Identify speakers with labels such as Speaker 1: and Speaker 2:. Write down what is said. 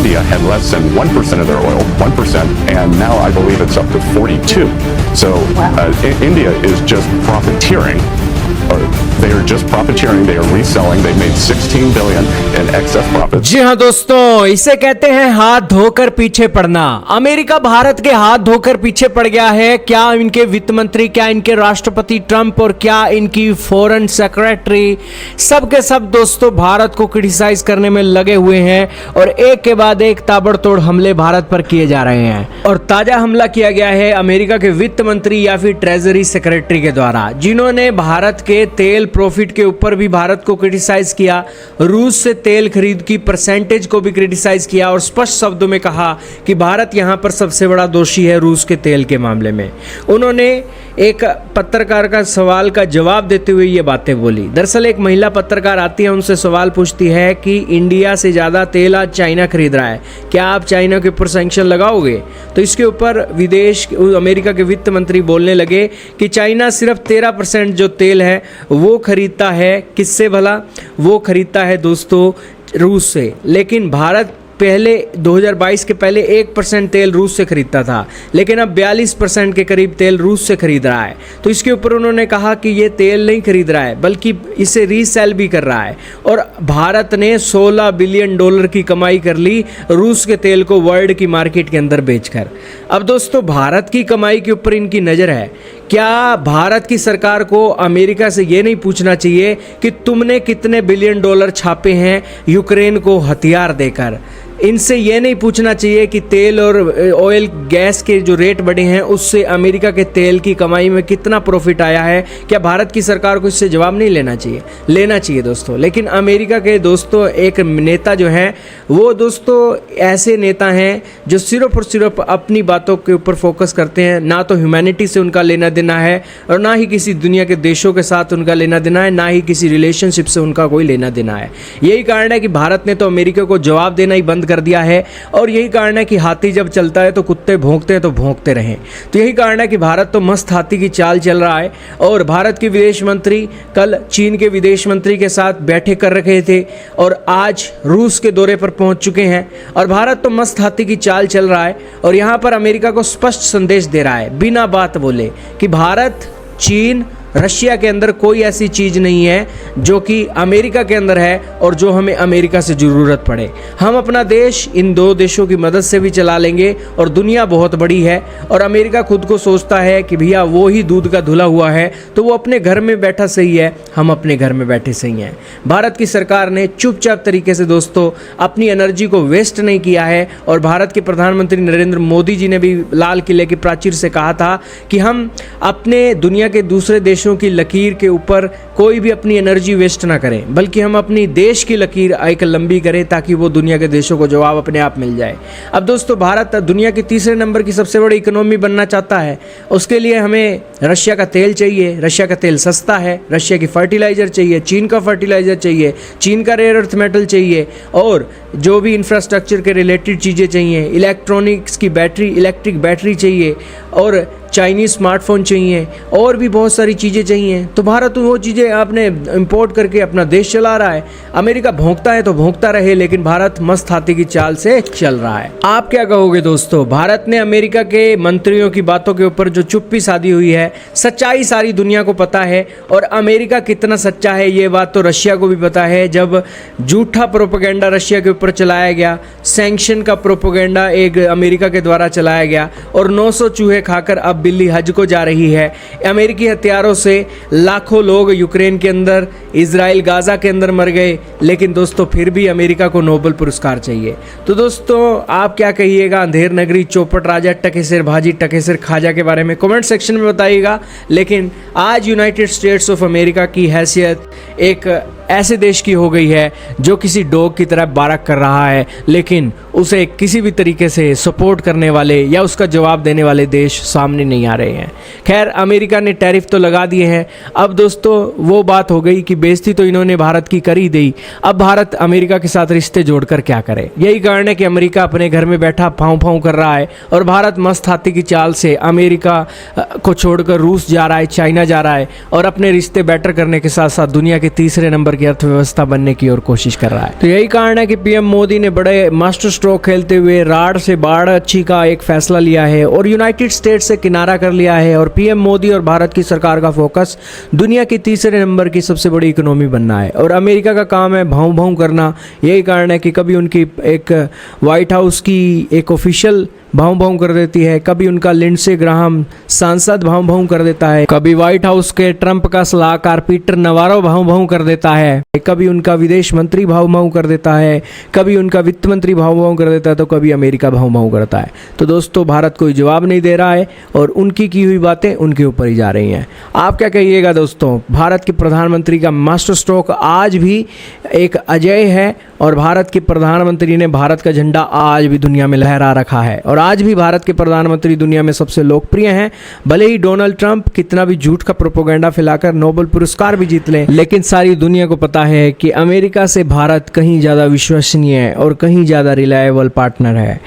Speaker 1: India had less than 1% of their oil, 1%, and now I believe it's up to 42. So India is just profiteering. They are just profiteering. They are reselling. They made 16 billion in excess profits.
Speaker 2: जी हाँ दोस्तों, इसे कहते हैं हाथ धोकर पीछे पड़ना। America Bharat के हाथ धोकर पीछे पड़ गया है। क्या इनके वित्त मंत्री, क्या इनके राष्ट्रपति ट्रंप और क्या इनकी फॉरेन सेक्रेटरी, सब के सब दोस्तों भारत को क्रिटिसाइज करने में लगे हुए हैं और एक के बाद एक ताबड़तोड़ हमले भारत पर किए जा रहे हैं। और ताजा हमला किया गया है अमेरिका के वित्त मंत्री या फिर ट्रेजरी सेक्रेटरी के द्वारा, जिन्होंने भारत के तेल प्रॉफिट के ऊपर भी भारत को क्रिटिसाइज किया, रूस से तेल खरीद की परसेंटेज को भी क्रिटिसाइज किया और स्पष्ट शब्दों में कहा कि भारत यहां पर सबसे बड़ा दोषी है रूस के तेल के मामले में। उन्होंने एक पत्रकार का सवाल का जवाब देते हुए ये बातें बोली। दरअसल एक महिला पत्रकार आती है, उनसे सवाल पूछती है कि इंडिया से ज़्यादा तेल आज चाइना खरीद रहा है, क्या आप चाइना के ऊपर सैंक्शन लगाओगे? तो इसके ऊपर अमेरिका के वित्त मंत्री बोलने लगे कि चाइना सिर्फ 13% जो तेल है वो खरीदता है। किससे भला? वो खरीदता है दोस्तों रूस से। लेकिन भारत पहले 2022 के पहले 1% तेल रूस से खरीदता था, लेकिन अब 42% के करीब तेल रूस से खरीद रहा है। तो इसके ऊपर उन्होंने कहा कि ये तेल नहीं खरीद रहा है बल्कि इसे रीसेल भी कर रहा है। और भारत ने $16 बिलियन की कमाई कर ली रूस के तेल को वर्ल्ड की मार्केट के अंदर बेचकर। अब दोस्तों भारत की कमाई के ऊपर इनकी नज़र है। क्या भारत की सरकार को अमेरिका से ये नहीं पूछना चाहिए कि तुमने कितने $बिलियन छापे हैं यूक्रेन को हथियार देकर? इनसे ये नहीं पूछना चाहिए कि तेल और ऑयल गैस के जो रेट बढ़े हैं उससे अमेरिका के तेल की कमाई में कितना प्रॉफिट आया है? क्या भारत की सरकार को इससे जवाब नहीं लेना चाहिए? लेना चाहिए दोस्तों। लेकिन अमेरिका के दोस्तों एक नेता जो हैं वो दोस्तों ऐसे नेता हैं जो सिर्फ और सिर्फ अपनी बातों के ऊपर फोकस करते हैं। ना तो ह्यूमैनिटी से उनका लेना देना है और ना ही किसी दुनिया के देशों के साथ उनका लेना देना है, ना ही किसी रिलेशनशिप से उनका कोई लेना देना है। यही कारण है कि भारत ने तो अमेरिका को जवाब देना ही बंद कर दिया है और यही कारण है कि हाथी जब चलता है तो कुत्ते भौंकते हैं, तो भौंकते रहें। तो यही कारण है कि भारत तो मस्त हाथी की चाल चल रहा है। और भारत के विदेश मंत्री कल चीन के विदेश मंत्री के साथ बैठक कर रखे थे और आज रूस के दौरे पर पहुंच चुके हैं और भारत तो मस्त हाथी की चाल चल रहा है और यहां पर अमेरिका को स्पष्ट संदेश दे रहा है बिना बात बोले कि भारत, चीन, रशिया के अंदर कोई ऐसी चीज़ नहीं है जो कि अमेरिका के अंदर है और जो हमें अमेरिका से ज़रूरत पड़े। हम अपना देश इन दो देशों की मदद से भी चला लेंगे और दुनिया बहुत बड़ी है और अमेरिका खुद को सोचता है कि भैया वो ही दूध का धुला हुआ है, तो वो अपने घर में बैठा सही है, हम अपने घर में बैठे सही हैं। भारत की सरकार ने चुपचाप तरीके से दोस्तों अपनी एनर्जी को वेस्ट नहीं किया है और भारत के प्रधानमंत्री नरेंद्र मोदी जी ने भी लाल किले की प्राचीर से कहा था कि हम अपने दुनिया के दूसरे देशों की लकीर के ऊपर कोई भी अपनी एनर्जी वेस्ट ना करें, बल्कि हम अपनी देश की लकीर एक लंबी करें ताकि वो दुनिया के देशों को जवाब अपने आप मिल जाए। अब दोस्तों भारत दुनिया के तीसरे नंबर की सबसे बड़ी इकोनॉमी बनना चाहता है। उसके लिए हमें रशिया का तेल चाहिए। रशिया का तेल सस्ता है। रशिया की फर्टिलाइजर चाहिए, चीन का फर्टिलाइजर चाहिए, चीन का रेयर अर्थ मेटल चाहिए और जो भी इंफ्रास्ट्रक्चर के रिलेटेड चीज़ें चाहिए, इलेक्ट्रॉनिक्स की बैटरी, इलेक्ट्रिक बैटरी चाहिए और चाइनीज़ स्मार्टफोन चाहिए और भी बहुत सारी चीज़ें चाहिए। तो भारत वो चीज़ें आपने इंपोर्ट करके अपना देश चला रहा है। अमेरिका भौंकता है तो भौंकता रहे, लेकिन भारत मस्त हाथी की चाल से चल रहा है। आप क्या कहोगे दोस्तों? भारत ने अमेरिका के मंत्रियों की बातों के ऊपर जो चुप्पी साधी हुई है, सच्चाई सारी दुनिया को पता है और अमेरिका कितना सच्चा है ये बात तो रशिया को भी पता है। जब झूठा प्रोपेगेंडा रशिया के ऊपर चलाया गया, सैंक्शन का प्रोपेगेंडा एक अमेरिका के द्वारा चलाया गया और 900 चूहे खाकर अब बिल्ली हज को जा रही है। अमेरिकी हथियारों से लाखों लोग यूक्रेन के अंदर, इजराइल गाजा के अंदर मर गए, लेकिन दोस्तों फिर भी अमेरिका को नोबेल पुरस्कार चाहिए। तो दोस्तों आप क्या कहिएगा अंधेर नगरी चौपट राजा टकेसर भाजी टकेसर खाजा के बारे में? कमेंट सेक्शन में बताइएगा। लेकिन आज यूनाइटेड स्टेट्स ऑफ अमेरिका की हैसियत एक ऐसे देश की हो गई है जो किसी डॉग की तरह बारक कर रहा है, लेकिन उसे किसी भी तरीके से सपोर्ट करने वाले या उसका जवाब देने वाले देश सामने नहीं आ रहे हैं। खैर अमेरिका ने टैरिफ तो लगा दिए हैं। अब दोस्तों वो बात हो गई कि बेइज्जती तो इन्होंने भारत की कर ही दी। अब भारत अमेरिका के साथ रिश्ते जोड़कर क्या करे? यही कारण है कि अमेरिका अपने घर में बैठा फाँव फाँव कर रहा है और भारत मस्त हाथी की चाल से अमेरिका को छोड़कर रूस जा रहा है, चाइना जा रहा है और अपने रिश्ते बेटर करने के साथ साथ दुनिया के तीसरे नंबर की अर्थव्यवस्था बनने की और कोशिश कर रहा है। तो यही कारण है कि पीएम मोदी ने बड़े मास्टर स्ट्रोक खेलते हुए राढ़ से बाढ़ अच्छी का एक फैसला लिया है और यूनाइटेड स्टेट्स से किनारा कर लिया है। और पीएम मोदी और भारत की सरकार का फोकस दुनिया की तीसरे नंबर की सबसे बड़ी इकोनॉमी बनना है और अमेरिका का काम है भाव भाव करना। यही कारण है कि कभी उनकी एक व्हाइट हाउस की एक ऑफिशियल भाव भाव कर देती है, कभी उनका लिंडसे ग्राहम सांसद भाव भाव कर देता है, कभी व्हाइट हाउस के ट्रंप का सलाहकार पीटर नवारो भाव भाव कर देता है, कभी उनका विदेश मंत्री भाव भाव कर देता है, कभी उनका वित्त मंत्री भाव भाव कर देता है, तो कभी अमेरिका भाव भाव करता है। तो दोस्तों भारत कोई जवाब नहीं दे रहा है और उनकी की हुई बातें उनके ऊपर ही जा रही हैं। आप क्या कहिएगा दोस्तों? भारत के प्रधानमंत्री का मास्टर स्ट्रोक आज भी एक अजय है और भारत के प्रधानमंत्री ने भारत का झंडा आज भी दुनिया में लहरा रखा है और आज भी भारत के प्रधानमंत्री दुनिया में सबसे लोकप्रिय हैं। भले ही डोनाल्ड ट्रंप कितना भी झूठ का प्रोपेगेंडा फैलाकर नोबेल पुरस्कार भी जीत लें, लेकिन सारी दुनिया को पता है कि अमेरिका से भारत कहीं ज़्यादा विश्वसनीय है और कहीं ज़्यादा रिलायबल पार्टनर है।